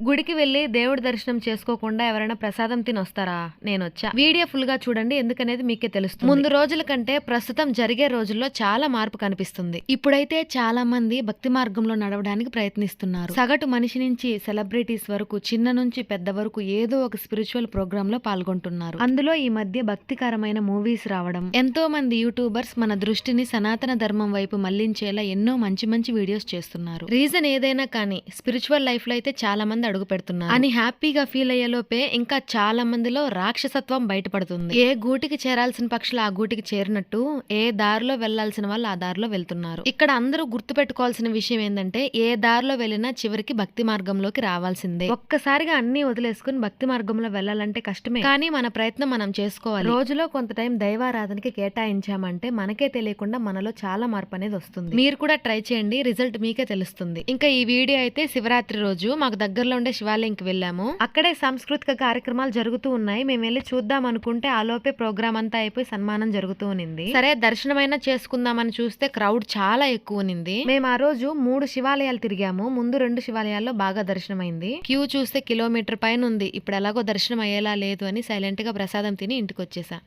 గుడికి వెళ్లి దేవుడి దర్శనం చేసుకోకుండా ఎవరైనా ప్రసాదం తినొస్తారా? నేనొచ్చా. వీడియో ఫుల్ గా చూడండి, ఎందుకనేది మీకే తెలుస్తుంది. ముందు రోజుల కంటే ప్రస్తుతం జరిగే రోజుల్లో చాలా మార్పు కనిపిస్తుంది. ఇప్పుడైతే చాలా మంది భక్తి మార్గంలో నడవడానికి ప్రయత్నిస్తున్నారు. సగటు మనిషి నుంచి సెలబ్రిటీస్ వరకు, చిన్న నుంచి పెద్ద వరకు ఏదో ఒక స్పిరిచువల్ ప్రోగ్రామ్ లో పాల్గొంటున్నారు. అందులో ఈ మధ్య భక్తికరమైన మూవీస్ రావడం, ఎంతో మంది యూట్యూబర్స్ మన దృష్టిని సనాతన ధర్మం వైపు మళ్లించేలా ఎన్నో మంచి మంచి వీడియోస్ చేస్తున్నారు. రీజన్ ఏదైనా కానీ స్పిరిచువల్ లైఫ్ లో అయితే చాలా మంది అడుగు పెడుతున్నారు అని హ్యాపీగా ఫీల్ అయ్యేలోపే ఇంకా చాలా మందిలో రాక్షసత్వం బయటపడుతుంది. ఏ గూటికి చేరాల్సిన పక్షులు ఆ గూటికి చేరినట్టు ఏ దారిలో వెళ్లాల్సిన వాళ్ళు ఆ దారిలో వెళ్తున్నారు. ఇక్కడ అందరూ గుర్తు పెట్టుకోవాల్సిన విషయం ఏంటంటే ఏ దారిలో వెళ్ళినా చివరికి భక్తి మార్గంలోకి రావాల్సిందే. ఒక్కసారిగా అన్ని వదిలేసుకుని భక్తి మార్గంలో వెళ్లాలంటే కష్టమే, కానీ మన ప్రయత్నం మనం చేసుకోవాలి. రోజులో కొంత టైం దైవారాధనకి కేటాయించామంటే మనకే తెలియకుండా మనలో చాలా మార్పు అనేది వస్తుంది. మీరు కూడా ట్రై చేయండి, రిజల్ట్ మీకే తెలుస్తుంది. ఇంకా ఈ వీడియో అయితే శివరాత్రి రోజు మాకు దగ్గరలో ఉండే శివాలయంకి వెళ్ళాము. అక్కడే సాంస్కృతిక కార్యక్రమాలు జరుగుతూ ఉన్నాయి. మేము వెళ్ళి చూద్దాం అనుకుంటే ఆ లోపే ప్రోగ్రామ్ అంతా అయిపోయి సన్మానం జరుగుతూ ఉంది. సరే దర్శనమైనా చేసుకుందామని చూస్తే క్రౌడ్ చాలా ఎక్కువ ఉంది. మేము ఆ రోజు 3 శివాలయాలు తిరిగాము. ముందు 2 శివాలయాల్లో బాగా దర్శనమైంది. క్యూ చూస్తే కిలోమీటర్ పైన ఉంది. ఇప్పుడు ఎలాగో దర్శనం అయ్యేలా లేదు అని సైలెంట్ గా ప్రసాదం తిని ఇంటికి వచ్చేసా.